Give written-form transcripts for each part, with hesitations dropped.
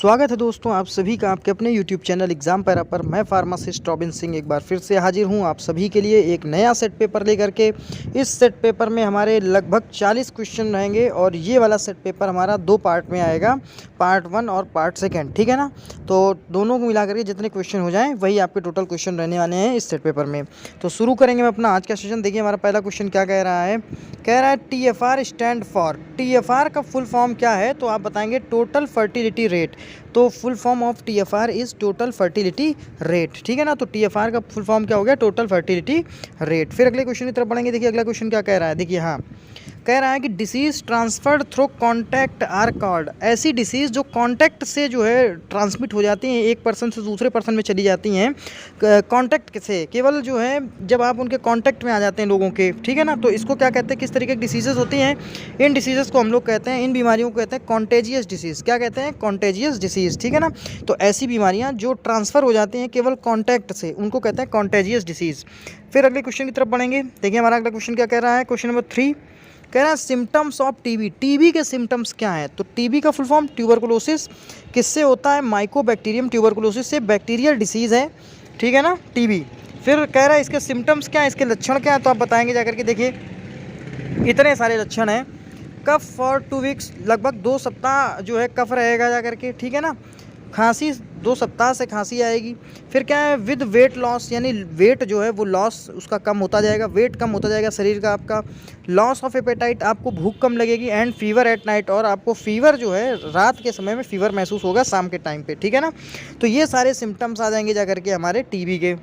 स्वागत है दोस्तों आप सभी का आपके अपने YouTube चैनल एग्ज़ाम पैरा पर। मैं फार्मासिस्ट रॉबिन सिंह एक बार फिर से हाजिर हूं आप सभी के लिए एक नया सेट पेपर लेकर के। इस सेट पेपर में हमारे लगभग 40 क्वेश्चन रहेंगे और ये वाला सेट पेपर हमारा दो पार्ट में आएगा, पार्ट 1 और पार्ट 2, ठीक है ना। तो दोनों को मिला करके जितने क्वेश्चन हो जाएँ वही आपके टोटल क्वेश्चन रहने वाले हैं इस सेट पेपर में। तो शुरू करेंगे हम अपना आज का सेशन। देखिए हमारा पहला क्वेश्चन क्या कह रहा है, TFR स्टैंड फॉर। TFR का फुल फॉर्म क्या है, तो आप बताएंगे टोटल फर्टिलिटी रेट। तो full form of TFR is total fertility rate, ठीक है ना। तो TFR का फुल फॉर्म क्या हो गया, टोटल फर्टिलिटी रेट। फिर अगले क्वेश्चन की तरफ बढ़ेंगे। देखिए अगला क्वेश्चन क्या कह रहा है, देखिए हाँ कह रहा है कि disease transferred through contact are called. ऐसी डिसीज़ जो कॉन्टैक्ट से जो है ट्रांसमिट हो जाती हैं, एक पर्सन से दूसरे पर्सन में चली जाती हैं कॉन्टैक्ट से, केवल जो है जब आप उनके कॉन्टैक्ट में आ जाते हैं लोगों के, ठीक है ना। तो इसको क्या कहते हैं, किस तरीके की डिसीज़ेज़ होती हैं, इन डिसीज़ेज़ को हम लोग कहते हैं, इन बीमारियों को कहते हैं कॉन्टेजियस डिसीज़। क्या कहते हैं, कॉन्टेजियस डिसीज़, ठीक है ना। तो ऐसी बीमारियाँ जो ट्रांसफ़र हो जाती हैं केवल कॉन्टैक्ट से, उनको कहते हैं कॉन्टेजियस डिसीज़। फिर अगले क्वेश्चन की तरफ बढ़ेंगे। देखिए हमारा अगला क्वेश्चन क्या कह रहा है, क्वेश्चन नंबर 3 कह रहा है सिम्टम्स ऑफ टीबी। टीबी के सिम्टम्स क्या हैं, तो टीबी का फुल फॉर्म ट्यूबरकुलोसिस किससे होता है, माइकोबैक्टीरियम ट्यूबरकुलोसिस से, बैक्टीरियल डिसीज़ है, ठीक है ना टीबी। फिर कह रहा है इसके सिम्टम्स क्या है, इसके लक्षण क्या है, तो आप बताएंगे जाकर के। देखिए इतने सारे लक्षण हैं। कफ फॉर 2 वीक्स, लगभग 2 सप्ताह जो है कफ रहेगा जाकर के, ठीक है ना। खांसी 2 सप्ताह से खांसी आएगी। फिर क्या है, विद वेट लॉस, यानी वेट जो है वो लॉस उसका कम होता जाएगा, वेट कम होता जाएगा शरीर का आपका। लॉस ऑफ एपेटाइट, आपको भूख कम लगेगी। एंड फीवर एट नाइट, और आपको फीवर जो है रात के समय में फीवर महसूस होगा शाम के टाइम पे, ठीक है ना। तो ये सारे सिम्टम्स आ जाएंगे जाकर के हमारे टीबी के।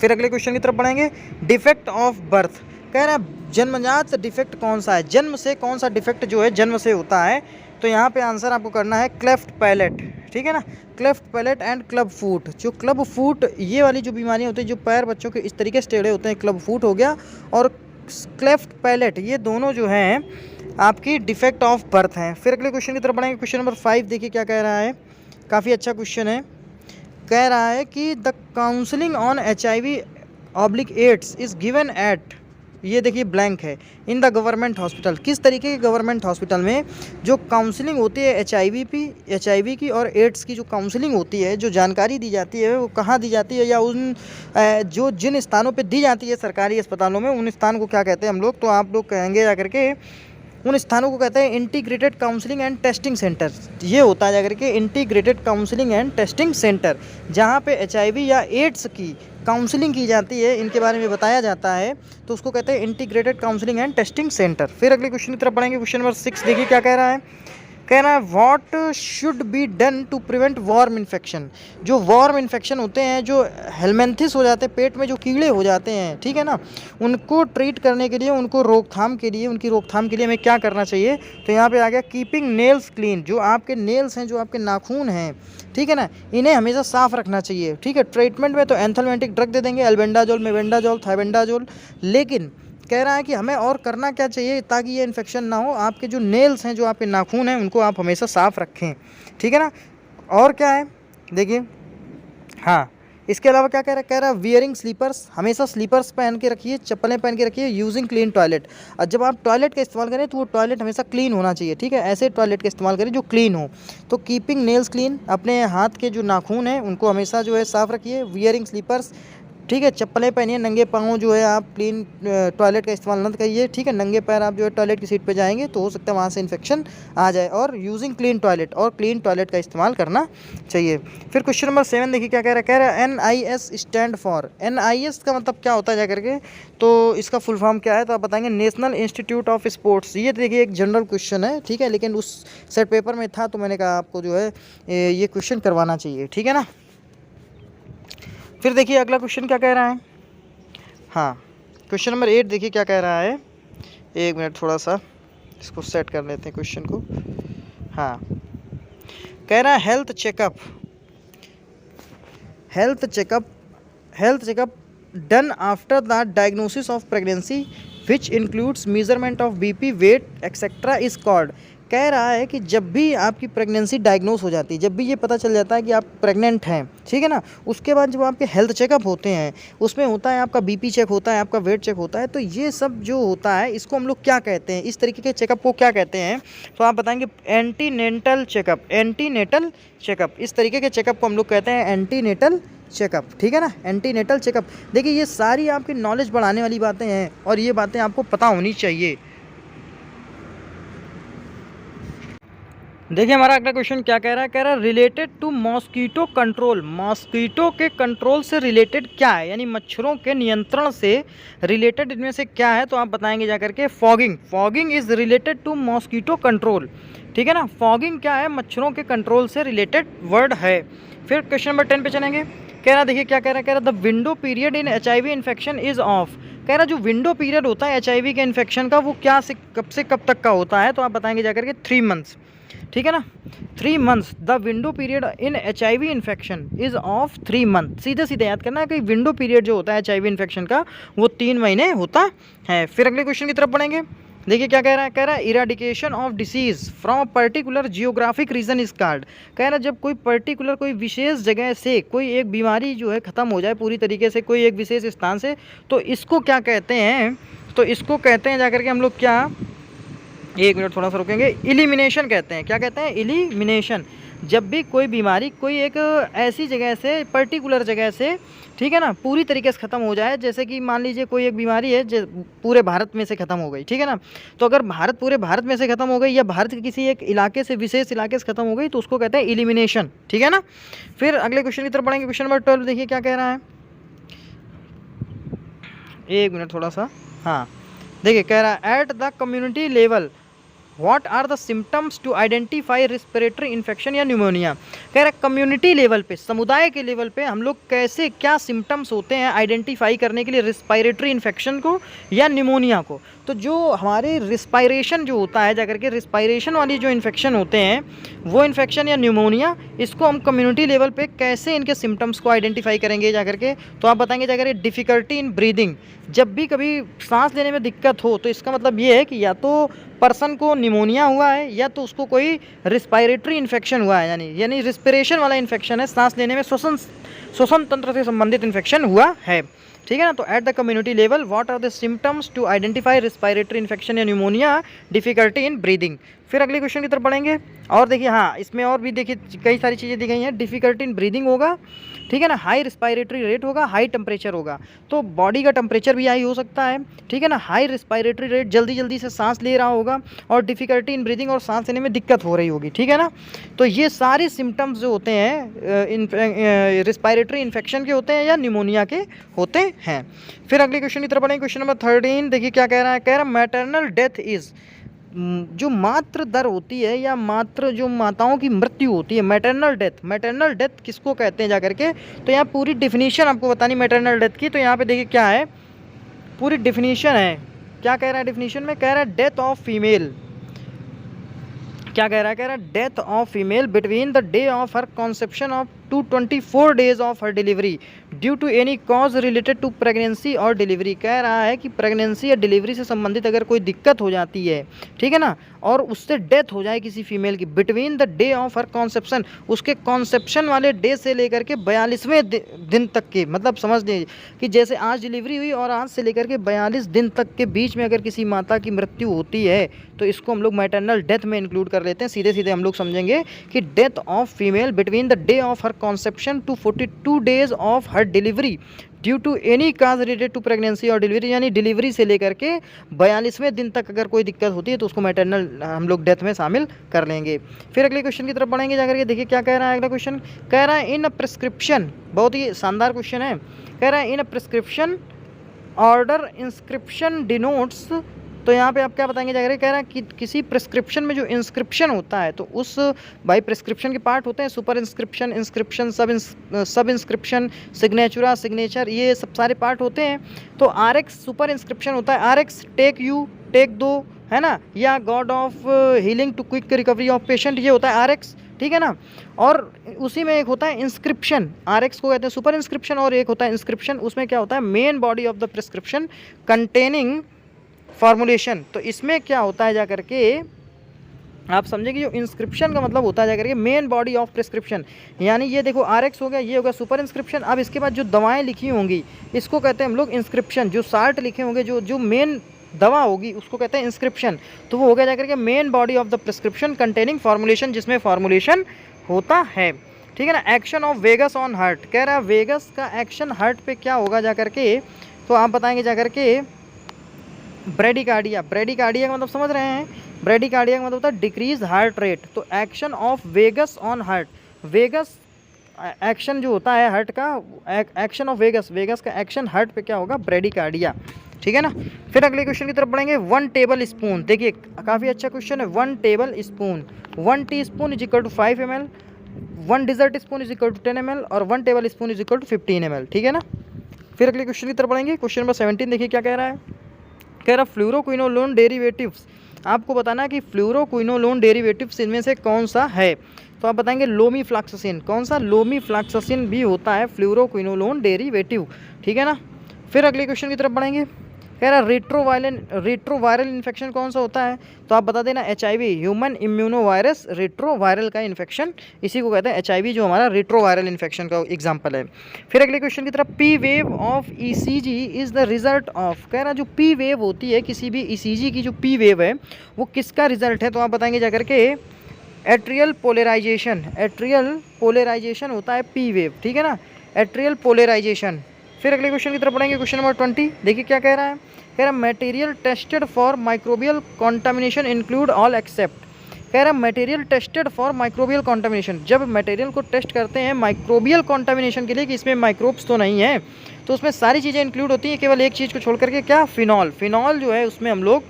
फिर अगले क्वेश्चन की तरफ बढ़ेंगे। डिफेक्ट ऑफ बर्थ, कह रहा है जन्मजात डिफेक्ट कौन सा है, जन्म से कौन सा डिफेक्ट जो है जन्म से होता है। तो यहाँ पे आंसर आपको करना है क्लेफ्ट पैलेट, ठीक है ना। क्लेफ्ट पैलेट एंड क्लब फूट। जो क्लब फूट, ये वाली जो बीमारियाँ होती हैं, जो पैर बच्चों के इस तरीके से टेढ़े होते हैं, क्लब फूट हो गया, और क्लेफ्ट पैलेट, ये दोनों जो हैं आपकी डिफेक्ट ऑफ बर्थ हैं। फिर अगले क्वेश्चन की तरफ बढ़ेंगे। क्वेश्चन नंबर 5 देखिए क्या कह रहा है, काफ़ी अच्छा क्वेश्चन है। कह रहा है कि the counselling on HIV/AIDS is given at, ये देखिए ब्लैंक है, इन द गवर्नमेंट हॉस्पिटल। किस तरीके के गवर्नमेंट हॉस्पिटल में जो काउंसलिंग होती है HIV की और एड्स की जो काउंसलिंग होती है, जो जानकारी दी जाती है, वो कहाँ दी जाती है, या उन जो जिन स्थानों पे दी जाती है सरकारी अस्पतालों में, उन स्थान को क्या कहते हैं हम लोग, तो आप लोग कहेंगे जाकर के उन स्थानों को कहते हैं integrated counselling and testing centre. ये होता है जाकर के integrated counselling and testing centre, जहाँ पे HIV या एड्स की काउंसलिंग की जाती है, इनके बारे में बताया जाता है, तो उसको कहते हैं integrated counselling and testing centre. फिर अगले क्वेश्चन की तरफ बढ़ेंगे। क्वेश्चन नंबर 6 देखिए क्या कह रहा है, कह रहा है what should be done to prevent worm infection. जो वॉर्म इन्फेक्शन होते हैं, जो हेलमेंथिस हो जाते हैं, पेट में जो कीड़े हो जाते हैं, ठीक है ना, उनको ट्रीट करने के लिए, उनको रोकथाम के लिए, उनकी रोकथाम के लिए हमें क्या करना चाहिए। तो यहाँ पे आ गया कीपिंग नेल्स क्लीन। जो आपके नेल्स हैं, जो आपके नाखून हैं, ठीक है ना, इन्हें हमेशा साफ़ रखना चाहिए, ठीक है। ट्रीटमेंट में तो एंथलमेंटिक ड्रग दे देंगे, एल्बेंडाजोल, मेबेंडाजोल, थाइबेंडाजोल, लेकिन कह रहा है कि हमें और करना क्या चाहिए ताकि ये इन्फेक्शन ना हो। आपके जो नेल्स हैं, जो आपके नाखून हैं, उनको आप हमेशा साफ़ रखें, ठीक है ना। और क्या है देखिए, हाँ इसके अलावा क्या कह रहा है वियरिंग स्लीपर्स, हमेशा स्लीपर्स पहन के रखिए, चप्पलें पहन के रखिए। यूजिंग क्लीन टॉयलेट, और जब आप टॉयलेट का इस्तेमाल करें तो वो टॉयलेट हमेशा क्लीन होना चाहिए, ठीक है। ऐसे टॉयलेट का इस्तेमाल करें जो क्लीन हो। तो कीपिंग नेल्स क्लीन, अपने हाथ के जो नाखून हैं उनको हमेशा जो है साफ़ रखिए। वियरिंग स्लीपर्स, ठीक है, चप्पलें पहनिए। नंगे पाँव जो है आप क्लीन टॉयलेट का इस्तेमाल न करिए, ठीक है। नंगे पैर आप जो है टॉयलेट की सीट पे जाएंगे तो हो सकता है वहाँ से इन्फेक्शन आ जाए। और यूजिंग क्लीन टॉयलेट, और क्लीन टॉयलेट का इस्तेमाल करना चाहिए। फिर क्वेश्चन नंबर 7 देखिए क्या कह रहा है NIS स्टैंड फॉर। NIS का मतलब क्या होता है जाकर के, तो इसका फुल फॉर्म क्या है, तो आप बताएंगे नेशनल इंस्टीट्यूट ऑफ स्पोर्ट्स। ये देखिए एक जनरल क्वेश्चन है, ठीक है, लेकिन उस सेट पेपर में था तो मैंने कहा आपको जो है ये क्वेश्चन करवाना चाहिए, ठीक है ना। फिर देखिए अगला क्वेश्चन क्या कह रहा है, हाँ क्वेश्चन नंबर 8 देखिए क्या कह रहा है। एक मिनट, थोड़ा सा इसको सेट कर लेते हैं क्वेश्चन को। हाँ कह रहा है health checkup done after the diagnosis of pregnancy which includes measurement of BP, weight etcetera is called. कह रहा है कि जब भी आपकी प्रेगनेंसी डायग्नोस हो जाती है, जब भी ये पता चल जाता है कि आप प्रेग्नेंट हैं, ठीक है ना, उसके बाद जब आपके हेल्थ चेकअप होते हैं, उसमें होता है आपका बीपी चेक होता है, आपका वेट चेक होता है, तो ये सब जो होता है इसको हम लोग क्या कहते हैं, इस तरीके के चेकअप को क्या कहते हैं? तो आप बताएंगे एंटीनेटल चेकअप। एंटीनेटल चेकअप, इस तरीके के चेकअप को हम लोग कहते हैं एंटीनेटल चेकअप, ठीक है ना, एंटीनेटल चेकअप। देखिए ये सारी आपकी नॉलेज बढ़ाने वाली बातें हैं और ये बातें आपको पता होनी चाहिए। देखिए हमारा अगला क्वेश्चन क्या कह रहा है? कह रहा है related to mosquito control. Mosquito के कंट्रोल से रिलेटेड क्या है, यानी मच्छरों के नियंत्रण से रिलेटेड इनमें से क्या है? तो आप बताएंगे जाकर के fogging. Fogging is related to mosquito control, ठीक है ना। फॉगिंग क्या है? मच्छरों के कंट्रोल से रिलेटेड वर्ड है। फिर क्वेश्चन नंबर 10 पे चलेंगे। कह रहा देखिए क्या कह रहा है? कह रहा the window period in HIV infection is of. कह रहा जो विंडो पीरियड होता है HIV के इन्फेक्शन का, वो क्या से कब तक का होता है? तो आप बताएंगे जाकर के 3 मंथ्स, ठीक है ना, 3 months. The window period in HIV infection is of 3 month. सीधे सीधे याद करना है कि विंडो पीरियड जो होता है HIV इन्फेक्शन का वो 3 महीने होता है। फिर अगले क्वेश्चन की तरफ बढ़ेंगे। देखिए क्या कह रहा है? कह रहा है eradication of disease from a particular geographic region is called. कह रहा है जब कोई पर्टिकुलर कोई विशेष जगह से कोई एक बीमारी जो है ख़त्म हो जाए पूरी तरीके से कोई एक विशेष स्थान से, तो इसको क्या कहते हैं? तो इसको कहते हैं जाकर के हम लोग क्या, एक मिनट थोड़ा सा रुकेंगे, इलिमिनेशन कहते हैं। क्या कहते हैं? इलिमिनेशन। जब भी कोई बीमारी कोई एक ऐसी जगह से, पर्टिकुलर जगह से, ठीक है ना, पूरी तरीके से ख़त्म हो जाए, जैसे कि मान लीजिए कोई एक बीमारी है जो पूरे भारत में से ख़त्म हो गई, ठीक है ना, तो अगर पूरे भारत में से ख़त्म हो गई या भारत के किसी एक इलाके से, विशेष इलाके से ख़त्म हो गई, तो उसको कहते हैं इलिमिनेशन, ठीक है ना। फिर अगले क्वेश्चन की तरफ बढ़ेंगे। क्वेश्चन नंबर 12 देखिए क्या कह रहा है, एक मिनट थोड़ा सा, हाँ देखिए कह रहा है at the community level what are the symptoms to identify respiratory infection या न्यूमोनिया। कह रहा है कम्युनिटी लेवल पे, समुदाय के लेवल पे हम लोग कैसे, क्या सिम्टम्स होते हैं आइडेंटिफाई करने के लिए रिस्पायरेटरी इन्फेक्शन को या न्यूमोनिया को। तो जो हमारे रिस्पायरेशन जो होता है जाकर के, रिस्पायरेशन वाली जो इन्फेक्शन होते हैं वो इन्फेक्शन या न्यूमोनिया, इसको हम कम्युनिटी लेवल पे कैसे इनके सिम्टम्स को आइडेंटिफाई करेंगे जाकर के। तो आप बताएंगे जाकर डिफ़िकल्टी इन ब्रीदिंग। जब भी कभी सांस लेने में दिक्कत हो तो इसका मतलब ये है कि या तो पर्सन को निमोनिया हुआ है या तो उसको कोई रिस्पायरेटरी इन्फेक्शन हुआ है, यानी रिस्पिरेशन वाला इन्फेक्शन है, सांस लेने में श्वसन तंत्र से संबंधित इन्फेक्शन हुआ है, ठीक है ना। तो at the community level what are the symptoms to identify respiratory infection या न्यूमोनिया, डिफिकल्टी इन ब्रीदिंग। फिर अगले क्वेश्चन की तरफ बढ़ेंगे और देखिए, हाँ इसमें और भी देखिए कई सारी चीज़ें दी गई हैं। डिफिकल्टी इन ब्रीदिंग होगा, ठीक है ना, हाई रिस्पायरेटरी रेट होगा, हाई टेम्परेचर होगा, तो बॉडी का टेम्परेचर भी हाई हो सकता है, ठीक है ना, हाई रिस्पायरेटरी रेट, जल्दी जल्दी से सांस ले रहा होगा, और डिफिकल्टी इन ब्रीदिंग, और सांस लेने में दिक्कत हो रही होगी, ठीक है ना। तो ये सारे सिम्टम्स जो होते हैं रिस्पायरेटरी इन्फेक्शन के होते हैं या निमोनिया के होते हैं। फिर अगले क्वेश्चन की तरफ बढ़ेंगे। क्वेश्चन नंबर 13 देखिए क्या कह रहा है। कह रहा है मैटरनल डेथ इज़, जो मातृ दर होती है या जो माताओं की मृत्यु होती है, मैटरनल डेथ किसको कहते हैं जाकर के। तो यहाँ पूरी डिफिनीशन आपको बतानी मैटरनल डेथ की। तो यहाँ पे देखिए क्या है, पूरी डिफिनीशन है। क्या कह रहा है डिफिनीशन में? कह रहा है डेथ ऑफ फीमेल। क्या कह रहा है? कह रहा है death of female between the day of her conception of to 24 days of her delivery due to any cause related to pregnancy और डिलीवरी। कह रहा है कि प्रेगनेंसी या डिलीवरी से संबंधित अगर कोई दिक्कत हो जाती है, ठीक है ना, और उससे डेथ हो जाए किसी फीमेल की, between the day of her conception, उसके कॉन्सेप्शन वाले डे से लेकर के 42वें दिन तक के, मतलब समझ लीजिए कि जैसे आज डिलीवरी हुई और आज से लेकर के 42 दिन तक के बीच में अगर किसी माता की मृत्यु होती है तो इसको हम लोग मैटरनल डेथ में इंक्लूड कर लेते हैं। सीधे सीधे हम लोग समझेंगे कि death of female between the day of her conception to 42 days of her delivery due to any cause related to pregnancy और डिलीवरी, यानी डिलीवरी से लेकर के 42वें दिन तक अगर कोई दिक्कत होती है तो उसको मैटरनल हम लोग डेथ में शामिल कर लेंगे। फिर अगले क्वेश्चन की तरफ बढ़ेंगे जाकर के। देखिए क्या कह रहा है अगला क्वेश्चन। कह रहा है इन अ प्रिस्क्रिप्शन, बहुत ही शानदार क्वेश्चन है। कह रहा है in a prescription order inscription denotes. तो यहाँ पे आप क्या बताएंगे जाकर, कह रहा है कि किसी प्रिस्क्रिप्शन में जो इंस्क्रिप्शन होता है तो उस भाई प्रिस्क्रिप्शन के पार्ट होते हैं सुपर इंस्क्रिप्शन, इंस्क्रिप्शन, सब इंस्क्रिप्शन, सिग्नेचुरा, सिग्नेचर, ये सब सारे पार्ट होते हैं। तो आरएक्स सुपर इंस्क्रिप्शन होता है, आरएक्स टेक यू, टेक दो, है ना, या god of healing to quick recovery of patient, ये होता है आरएक्स, ठीक है ना। और उसी में एक होता है इंस्क्रिप्शन, आरएक्स को कहते हैं सुपर इंस्क्रिप्शन, और एक होता है इंस्क्रिप्शन, उसमें क्या होता है main body of the prescription containing formulation. तो इसमें क्या होता है जा करके, आप समझे कि जो इंस्क्रिप्शन का मतलब होता है जाकर के मेन बॉडी ऑफ प्रिस्क्रिप्शन, यानी ये देखो RX हो गया, ये होगा सुपर इंस्क्रिप्शन। अब इसके बाद जो दवाएं लिखी होंगी इसको कहते हैं हम लोग इंस्क्रिप्शन। जो साल्ट लिखे होंगे, जो मेन दवा होगी उसको कहते हैं इंस्क्रिप्शन। तो वो हो गया जाकर के main body of the prescription containing formulation, जिसमें फॉर्मुलेशन होता है, ठीक है ना। Action of vagus on heart, कह रहा है वेगस का एक्शन हार्ट पे क्या होगा जाकर के, तो आप बताएंगे जाकर के ब्रेडिकार्डिया। ब्रेडिकार्डिया का मतलब समझ रहे हैं, ब्रेडिकार्डिया का मतलब होता है डिक्रीज हार्ट रेट। तो action of vagus on heart, vagus action जो होता है हार्ट का, एक्शन ऑफ वेगस, वेगस का एक्शन हार्ट पे क्या होगा, ब्रेडिकार्डिया, ठीक है ना। फिर अगले क्वेश्चन की तरफ बढ़ेंगे। 1 टेबल स्पून, देखिए काफ़ी अच्छा क्वेश्चन है। 1 tablespoon, 1 teaspoon is equal to 5 ml, 1 dessert spoon is equal to 10 ml और 1 tablespoon is equal to 15 ml, ठीक है ना। फिर अगले क्वेश्चन की तरफ बढ़ेंगे। क्वेश्चन नंबर 17 देखिए क्या कह रहा है। कह रहा फ्लोरोक्विनोलोन डेरिवेटिव्स, आपको बताना है कि फ्लोरोक्विनोलोन डेरिवेटिव्स इनमें से कौन सा है। तो आप बताएंगे लोमीफ्लॉक्सासिन। कौन सा, लोमीफ्लॉक्सासिन भी होता है फ्लोरोक्विनोलोन डेरिवेटिव, ठीक है ना। फिर अगले क्वेश्चन की तरफ बढ़ेंगे। कह रहा रेट्रोवायरल इन्फेक्शन कौन सा होता है, तो आप बता देना HIV, ह्यूमन इम्यूनोवायरस रेट्रोवायरल का इन्फेक्शन, इसी को कहते हैं HIV, जो हमारा रेट्रोवायरल इन्फेक्शन का एग्जांपल है। फिर अगले क्वेश्चन की तरफ, P wave of ECG is the result of, कह रहा जो P वेव होती है किसी भी ECG की, जो P वेव है वो किसका रिजल्ट है, तो आप बताएंगे जाकर के एट्रियल पोलराइजेशन, एट्रियल पोलराइजेशन होता है P वेव, ठीक है ना, एट्रियल पोलराइजेशन। फिर अगले क्वेश्चन की तरफ पढ़ेंगे। क्वेश्चन नंबर 20 देखिए क्या कह रहा है। कह रहा material tested for microbial contamination include all except, कह रहा material tested for microbial contamination, जब मटेरियल को टेस्ट करते हैं माइक्रोबियल कॉन्टामिनेशन के लिए कि इसमें माइक्रोब्स तो नहीं है, तो उसमें सारी चीज़ें इंक्लूड होती हैं, केवल एक चीज़ को छोड़ करके, क्या, फिनॉल। फिनॉल जो है उसमें हम लोग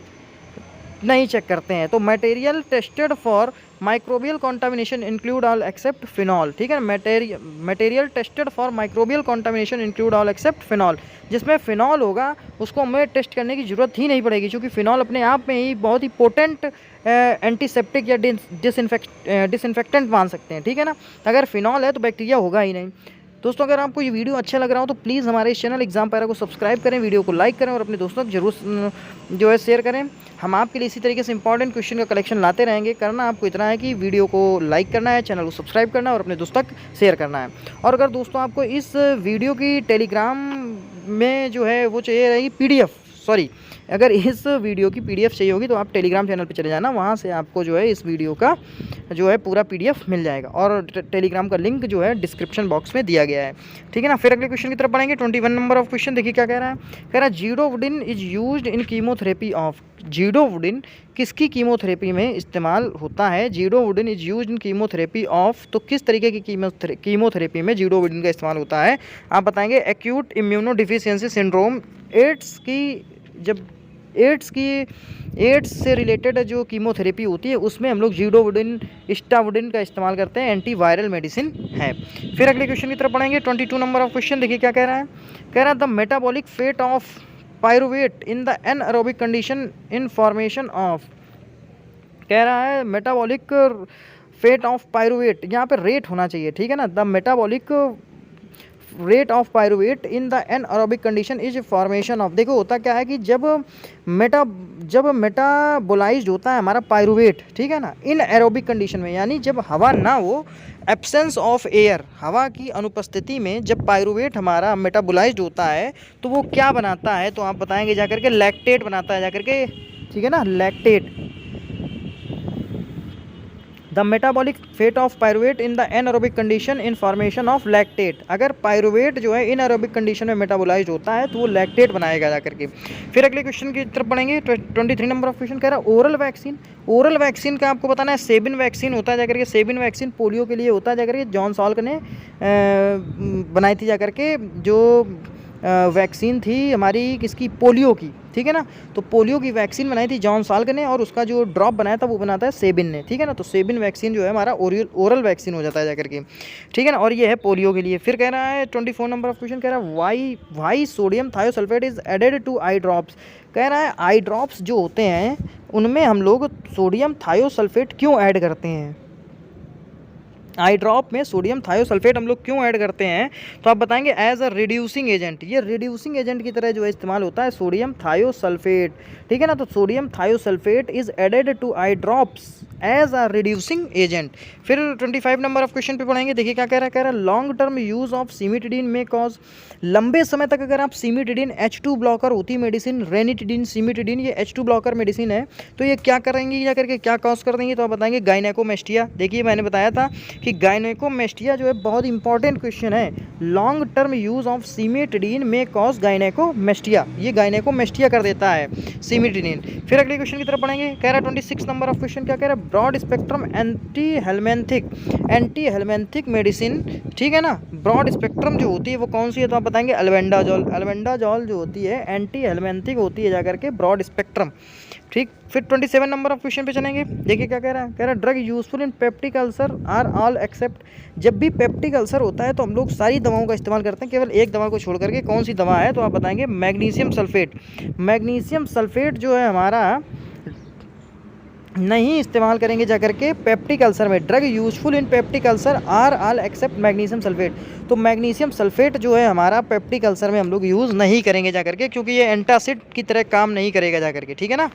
नहीं चेक करते हैं। तो material tested for microbial contamination include all except phenol, ठीक है। Material tested for microbial contamination include all except phenol, जिसमें फिनॉल होगा उसको हमें टेस्ट करने की ज़रूरत ही नहीं पड़ेगी, क्योंकि फिनॉल अपने आप में ही बहुत ही पोटेंट एंटीसेप्टिक या डिसइंफेक्टेंट मान सकते हैं, ठीक है ना। अगर फिनॉल है तो बैक्टीरिया होगा ही नहीं। दोस्तों अगर आपको ये वीडियो अच्छा लग रहा हो तो प्लीज़ हमारे इस चैनल एग्जाम पैरा को सब्सक्राइब करें, वीडियो को लाइक करें और अपने दोस्तों को जरूर जो है शेयर करें। हम आपके लिए इसी तरीके से इंपॉर्टेंट क्वेश्चन का कलेक्शन लाते रहेंगे। करना आपको इतना है कि वीडियो को लाइक करना है, चैनल को सब्सक्राइब करना है और अपने दोस्तों तक शेयर करना है। और अगर दोस्तों आपको इस वीडियो की टेलीग्राम में जो है वो चाहिए रहेगी PDF, सॉरी, अगर इस वीडियो की PDF चाहिए होगी तो आप टेलीग्राम चैनल पे चले जाना, वहाँ से आपको जो है इस वीडियो का जो है पूरा PDF मिल जाएगा और टेलीग्राम का लिंक जो है डिस्क्रिप्शन बॉक्स में दिया गया है, ठीक है ना। फिर अगले क्वेश्चन की तरफ पढ़ेंगे। 21 नंबर ऑफ क्वेश्चन देखिए क्या कह रहा है। कह रहा है zidovudine is used in chemotherapy of, zidovudine किसकी कीमोथेरेपी में इस्तेमाल होता है। Zidovudine is used in chemotherapy of, तो किस तरीके की कीमोथेरेपी में जीडोवुडिन का इस्तेमाल होता है, आप बताएंगे एक्यूट इम्यूनोडिफिशियेंसी सिंड्रोम, एड्स की, जब एड्स से रिलेटेड जो कीमोथेरेपी होती है उसमें हम लोग जीडोवुडिन, स्टावुडिन का इस्तेमाल करते हैं, एंटीवायरल मेडिसिन है। फिर अगले क्वेश्चन की तरफ पढ़ेंगे। 22 नंबर ऑफ क्वेश्चन देखिए क्या कह रहा है। कह रहा है the metabolic fate of pyruvate in the anaerobic condition in formation of, कह रहा है मेटाबॉलिक फेट ऑफ पायरुवेट, यहाँ पे रेट होना चाहिए, ठीक है ना। The metabolic rate of pyruvate in the anaerobic condition is formation of, देखो होता क्या है कि जब मेटाबोलाइज्ड होता है हमारा पायरुवेट, ठीक है ना, इन एरोबिक कंडीशन में, यानी जब हवा ना हो, एब्सेंस ऑफ एयर, हवा की अनुपस्थिति में जब पायरुवेट हमारा मेटाबोलाइज्ड होता है तो वो क्या बनाता है, तो आप बताएंगे जाकर के लैक्टेट बनाता है जाकर के, ठीक है ना, lactate. The metabolic fate of pyruvate in the anaerobic condition in formation of lactate, अगर पायरुवेट जो है इनएरोबिक कंडीशन में मेटाबोलाइज्ड होता है तो वो लैक्टेट बनाएगा जाकर के। फिर अगले क्वेश्चन की तरफ पढ़ेंगे। 23 नंबर ऑफ क्वेश्चन कह रहा है ओरल वैक्सीन, ओरल वैक्सीन का आपको बताना है सेबिन वैक्सीन होता है जाकर के, सेबिन वैक्सीन पोलियो के लिए होता है जाकर के, जॉन सॉल्क ने बनाई थी जाकर के, जो वैक्सीन थी हमारी किसकी, पोलियो की, ठीक है ना। तो पोलियो की वैक्सीन बनाई थी जॉन साल्क ने और उसका जो ड्रॉप बनाया था वो बनाता है सेबिन ने, ठीक है ना। तो सेबिन वैक्सीन जो है हमारा ओरल वैक्सीन हो जाता है जाकर के, ठीक है ना, और ये है पोलियो के लिए। फिर कह रहा है 24 नंबर ऑफ क्वेश्चन कह रहा है why sodium thiosulphate is added to eye drops, कह रहा है आई ड्रॉप्स जो होते हैं उनमें हम लोग सोडियम थायोसल्फेट क्यों ऐड करते हैं, आई ड्रॉप में सोडियम थायोसल्फेट हम लोग क्यों ऐड करते हैं, तो आप बताएंगे एज अ रिड्यूसिंग एजेंट, ये रिड्यूसिंग एजेंट की तरह जो है इस्तेमाल होता है सोडियम थायोसल्फेट, ठीक है ना। तो sodium thiosulphate is added to eye drops as a reducing agent. फिर 25 नंबर ऑफ क्वेश्चन पे पढ़ेंगे, देखिए क्या कह रहा है लॉन्ग टर्म यूज ऑफ सिमिटिडीन में कॉज, लंबे समय तक अगर आप सिमिटिडीन H2 ब्लॉकर होती है मेडिसिन, रेनिटिडीन सिमिटिडीन ये H2 ब्लॉकर मेडिसिन है, तो ये क्या करेंगी या करके क्या कॉज कर देंगी, तो आप बताएंगे गायनेकोमेस्टिया। देखिए मैंने बताया था कि गायनेकोमेस्टिया जो है बहुत इंपॉर्टेंट क्वेश्चन है, लॉन्ग टर्म यूज ऑफ सिमिटिडीन में कॉज गायनेकोमेस्टिया, ये गायनेकोमेस्टिया कर देता है सिमिटिडीन। फिर अगले क्वेश्चन की तरफ पढ़ेंगे, कह रहा है 26 नंबर ऑफ क्वेश्चन क्या कह रहा है, broad spectrum anti helminthic medicine, ठीक है ना। ब्रॉड स्पेक्ट्रम जो होती है वो कौन सी है, तो आप बताएंगे अल्बेंडाजोल जो होती है एंटी हेलमेंथिक होती है जाकर के ब्रॉड स्पेक्ट्रम, ठीक। फिर 27 नंबर ऑफ क्वेश्चन पे चलेंगे, देखिए क्या कह रहा है drug useful in peptic ulcer are all except, जब भी पेप्टिक अल्सर होता है तो हम लोग सारी दवाओं का इस्तेमाल करते हैं, केवल एक दवा को छोड़ करके, कौन सी दवा है, तो आप बताएंगे मैग्नीशियम सल्फेट। मैग्नीशियम सल्फेट जो है हमारा नहीं इस्तेमाल करेंगे जाकर के पेप्टिक अल्सर में, drug useful in peptic ulcer are all except magnesium sulphate, तो मैग्नीशियम सल्फेट जो है हमारा पेप्टिक अल्सर में हम लोग यूज़ नहीं करेंगे जाकर के, क्योंकि ये एंटासिड की तरह काम नहीं करेगा जाकर के, ठीक है ना।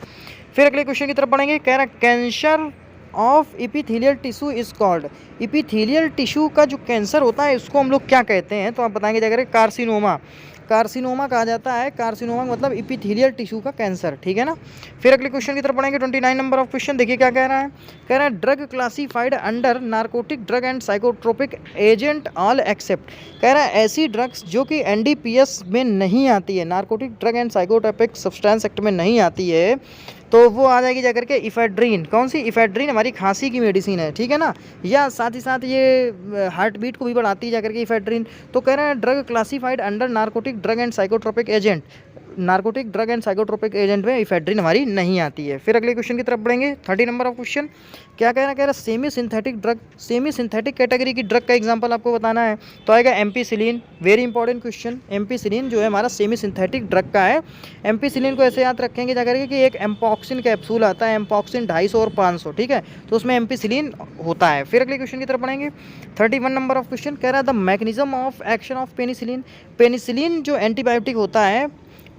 फिर अगले क्वेश्चन की तरफ पढ़ेंगे, कह रहा है cancer of epithelial tissue is called, epithelial tissue का जो कैंसर होता है उसको हम लोग क्या कहते हैं, तो आप बताएंगे जाकर कार्सिनोमा, कार्सिनोमा कहा जाता है, कार्सिनोमा मतलब इपिथेलियल टिश्यू का कैंसर, ठीक है ना। फिर अगले क्वेश्चन की तरफ पढ़ेंगे 29 नंबर ऑफ क्वेश्चन, देखिए क्या कह रहा है drug classified under narcotic drug and psychotropic agent all except, कह रहा है ऐसी ड्रग्स जो कि NDPS में नहीं आती है, narcotic drug and psychotropic substance act में नहीं आती है, तो वो आ जाएगी जाकर के इफेड्रीन, कौन सी, इफेड्रीन हमारी खांसी की मेडिसिन है, ठीक है ना, या साथ ही साथ ये हार्ट बीट को भी बढ़ाती है जाकर के इफेड्रीन। तो कह रहे हैं drug classified under narcotic drug and psychotropic agent, narcotic drug and psychotropic agent में इफेड्रीन हमारी नहीं आती है। फिर अगले क्वेश्चन की तरफ बढ़ेंगे, 30 नंबर ऑफ क्वेश्चन क्या कह रहा है semi synthetic drug, semi synthetic category की ड्रग का एग्जांपल आपको बताना है, तो आएगा ampicillin, very important question, ampicillin जो है हमारा सेमी सिंथेटिक ड्रग का है। एम्पीसिलिन को ऐसे याद रखेंगे जाकर के कि एक एम्पॉक्सिन कैप्सूल आता है, एम्पॉक्सिन 250 और 500, ठीक है, तो उसमें एम्पीसिलिन होता है। फिर अगले क्वेश्चन की तरफ पढ़ेंगे, 31 नंबर ऑफ क्वेश्चन कह रहा है the mechanism of action of penicillin, penicillin जो एंटीबायोटिक होता है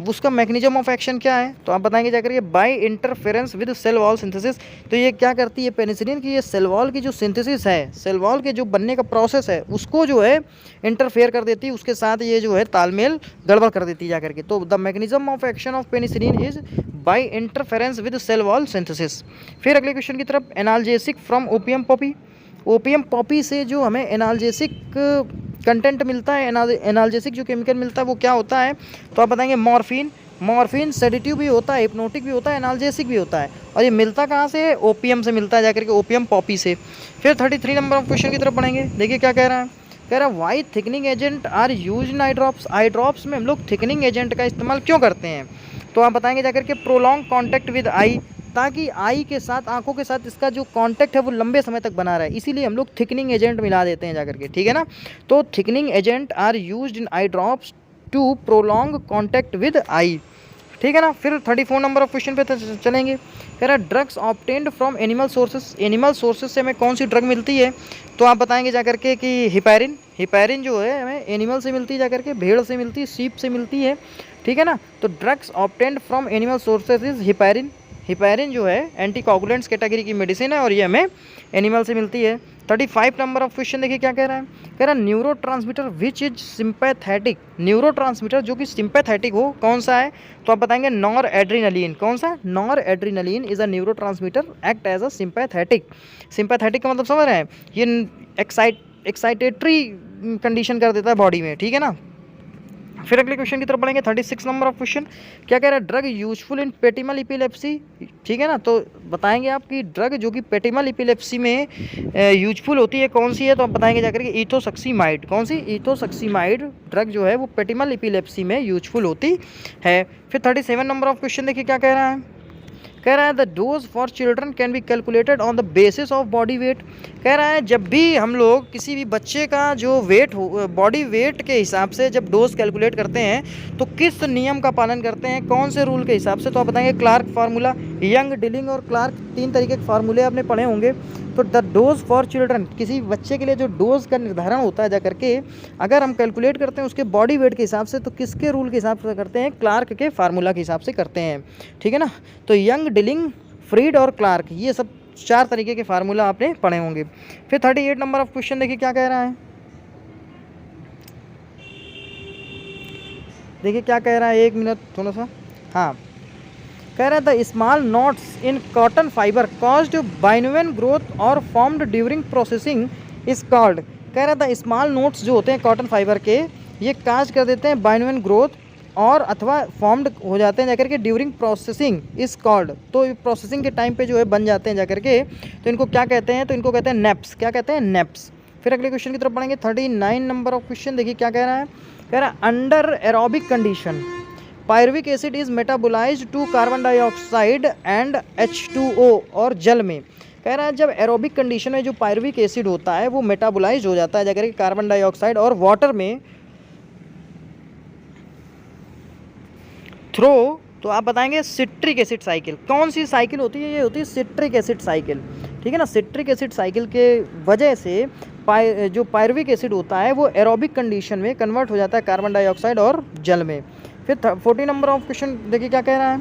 उसका मैकेनिज्म ऑफ एक्शन क्या है, तो आप बताएंगे जाकर के by interference with cell wall synthesis, तो ये क्या करती है पेनिसिलिन की, ये सेल वॉल की जो सिंथेसिस है, सेल वॉल के जो बनने का प्रोसेस है उसको जो है इंटरफेयर कर देती है, उसके साथ ये जो है तालमेल गड़बड़ कर देती है जाकर के। तो the mechanism of action of penicillin is by interference with cell wall synthesis. फिर अगले क्वेश्चन की तरफ, analgesic from opium poppy, opium poppy से जो हमें एनाल्जेसिक कंटेंट मिलता है, एनाल्जेसिक जो केमिकल मिलता है वो क्या होता है, तो आप बताएंगे मॉर्फिन, मॉर्फिन सेडेटिव भी होता है, हिप्नोटिक भी होता है, एनाल्जेसिक भी होता है, और ये मिलता कहाँ से है, ओपियम से मिलता है जाकर के, ओपियम पॉपी से। फिर 33 नंबर ऑफ क्वेश्चन की तरफ बढ़ेंगे, देखिए क्या कह रहा है why thickening agent are use in eye drops, eye drops में हम लोग थिकनिंग एजेंट का इस्तेमाल क्यों करते हैं, तो आप बताएंगे जाकर के प्रोलॉन्ग कॉन्टैक्ट विद आई, ताकि आई के साथ, आंखों के साथ इसका जो कांटेक्ट है वो लंबे समय तक बना रहे, इसीलिए हम लोग थिकनिंग एजेंट मिला देते हैं जाकर के, ठीक है ना। तो thickening agent are used in eye drops to prolong contact with eye, ठीक है ना। फिर 34 नंबर ऑफ क्वेश्चन पे चलेंगे, कह रहा है drugs obtained from animal sources, animal sources से हमें कौन सी ड्रग मिलती है, तो आप बताएंगे जाकर के कि हिपैरिन, हिपैरिन जो है हमें एनिमल से मिलती है जाकर के, भेड़ से मिलती है, सीप से मिलती है, ठीक है ना। तो drugs obtained from animal sources is heparin, heparin जो है एंटीकोगुलेंट्स कैटेगरी की मेडिसिन है और ये हमें एनिमल से मिलती है। 35 नंबर ऑफ क्वेश्चन देखिए क्या कह रहा है neuro transmitter which is sympathetic, neuro transmitter जो कि सिंपैथेटिक हो कौन सा है, तो आप बताएंगे नॉर एड्रीनलिन, कौन सा, noradrenaline is a neurotransmitter act as a sympathetic, sympathetic का मतलब समझ रहे हैं, ये एक्साइटेटरी कंडीशन कर देता है बॉडी में, ठीक है ना। फिर अगले क्वेश्चन की तरफ बढ़ेंगे, 36 नंबर ऑफ क्वेश्चन क्या कह रहा है ड्रग यूजफुल इन पेटिमल इपिलेप्सी, ठीक है ना। तो बताएंगे आप कि ड्रग जो कि पेटिमल इपिलेप्सी में यूजफुल होती है कौन सी है, तो आप बताएंगे जाकर के इथोसक्सीमाइड, कौन सी, इथोसक्सीमाइड ड्रग जो है वो पेटिमल इपिलेप्सी में यूजफुल होती है। फिर 37 नंबर ऑफ क्वेश्चन देखिए क्या कह रहा है the dose for children can be calculated on the basis of body weight, कह रहा है जब भी हम लोग किसी भी बच्चे का जो वेट हो, बॉडी वेट के हिसाब से जब डोज कैलकुलेट करते हैं तो किस नियम का पालन करते हैं, कौन से रूल के हिसाब से, तो आप बताएंगे क्लार्क फार्मूला, यंग, डिलिंग और क्लार्क, 3 तरीके के फार्मूले आपने पढ़े होंगे। तो द डोज फॉर चिल्ड्रन, किसी बच्चे के लिए जो डोज का निर्धारण होता है जा करके अगर हम कैलकुलेट करते हैं उसके बॉडी वेट के हिसाब से, तो किसके रूल के हिसाब से करते हैं? क्लार्क के फार्मूला के हिसाब से करते हैं, ठीक है ना। तो यंग, डिलिंग, फ्रीड और क्लार्क, ये सब 4 तरीके के फार्मूला आपने पढ़े होंगे। फिर 38 नंबर ऑफ क्वेश्चन देखिए क्या कह रहा है, देखिए क्या कह रहा है, 1 मिनट थोड़ा सा। हाँ, कह रहा था small notes in cotton fibre caused by uneven growth और formed during processing is called. कह रहा था स्मॉल नोट्स जो होते हैं कॉटन फाइबर के, ये काज कर देते हैं बाइनोवेन ग्रोथ और अथवा फॉर्म्ड हो जाते हैं जाकर के ड्यूरिंग प्रोसेसिंग इज कॉल्ड। तो प्रोसेसिंग के टाइम पे जो है बन जाते हैं जाकर के, तो इनको क्या कहते हैं? तो इनको कहते हैं नेप्स। क्या कहते हैं? नेप्स। फिर अगले क्वेश्चन की तरफ पढ़ेंगे। 39 नंबर ऑफ क्वेश्चन देखिए क्या कह रहा है, कह रहा है under aerobic condition pyruvic acid is metabolised to carbon dioxide and H2O और जल में। कह रहा है जब एरोबिक कंडीशन में जो पायरुविक एसिड होता है वो मेटाबोलाइज हो जाता है जाकर के कार्बन डाइऑक्साइड और वाटर में थ्रो, तो आप बताएंगे सिट्रिक एसिड साइकिल। कौन सी साइकिल होती है? ये होती है सिट्रिक एसिड साइकिल, ठीक है ना। सिट्रिक एसिड साइकिल के वजह से जो पायरुविक एसिड होता है वो एरोबिक कंडीशन में कन्वर्ट हो जाता है कार्बन डाइऑक्साइड और जल में। फिर 40 नंबर ऑफ क्वेश्चन देखिए क्या कह रहा है,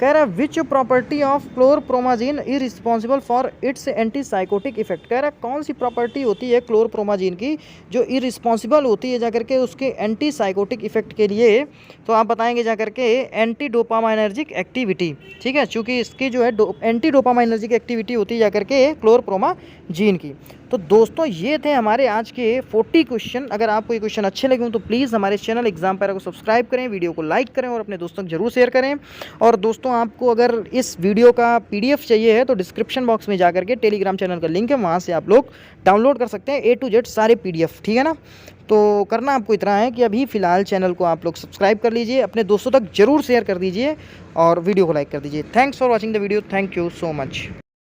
कह रहा है which property of chlorpromazine is responsible for its antipsychotic effect. कह रहा है कौन सी प्रॉपर्टी होती है क्लोरप्रोमाजीन की जो इरिस्पॉन्सिबल होती है जाकर के उसके एंटीसाइकोटिक इफेक्ट के लिए? तो आप बताएंगे जाकर के एंटी डोपामाइनर्जिक एक्टिविटी, ठीक है, चूँकि इसकी जो है एंटी डोपामाइनर्जिक एक्टिविटी होती है जाकर के क्लोरप्रोमाजीन की। तो दोस्तों ये थे हमारे आज के 40 क्वेश्चन। अगर आपको ये क्वेश्चन अच्छे लगे हों तो प्लीज़ हमारे चैनल एग्जाम पैरा को सब्सक्राइब करें, वीडियो को लाइक करें और अपने दोस्तों को जरूर शेयर करें। और दोस्तों आपको अगर इस वीडियो का PDF चाहिए है तो डिस्क्रिप्शन बॉक्स में जाकर के टेलीग्राम चैनल का लिंक है, वहाँ से आप लोग डाउनलोड कर सकते हैं A to Z सारे PDF, ठीक है ना। तो करना आपको इतना है कि अभी फ़िलहाल चैनल को आप लोग सब्सक्राइब कर लीजिए, अपने दोस्तों तक जरूर शेयर कर दीजिए और वीडियो को लाइक कर दीजिए। Thanks for watching the video, thank you so much.